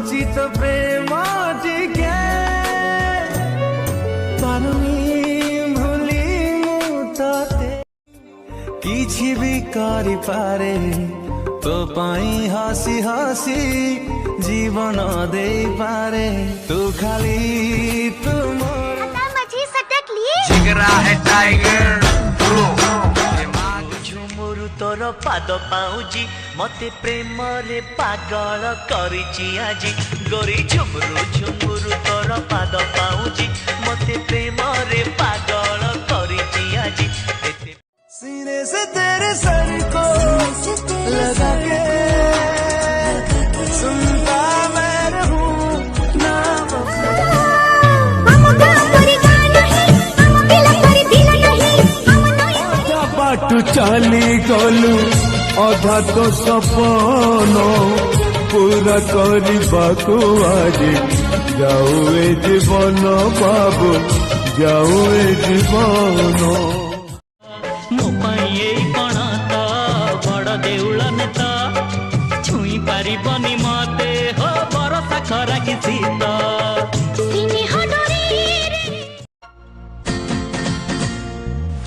बुझी तो प्रेम टिके भूली मुते किछि भी करि पारे तो पाई हसी हसी जीवन दे पारे तू खाली तुम मझी सटक लिए जिगरा है टाइगर झुमुरु तोर पाद पाउजी मते प्रेम रे पागल करिछि आजी गोरी झुमुरु झुमुरु तोर पाद पाउजी मते प्रेम रे पागल करिछि आजी सीने से तेरे सर को लगा के सुनता मैं रहूं नाम बाटू चली गलु अधा तो सपन पूरा करबाकू आज जाऊ ए जीवन बाबू जाऊ ए जीवन मो पाई कण तो बड़ देउल नेता छुई पारिबनी मते हो बरसा खरा कि शीत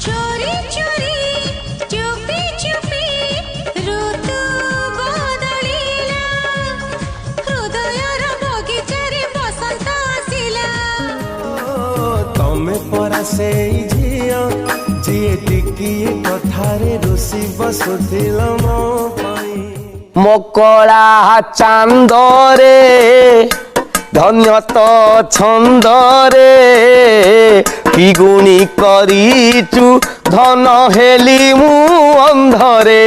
चोरी चोरी चुपी चुपी ऋतु बदलिला हृदयर बगीचारे बसंत आसिला तमे परा से झिया जिए टिकिए कथारे रुसी बसुथिल मो पाई मकड़ा चांदरे धन्य तो छंदरे पिगुणी करिचु धन हेली मु अंधरे।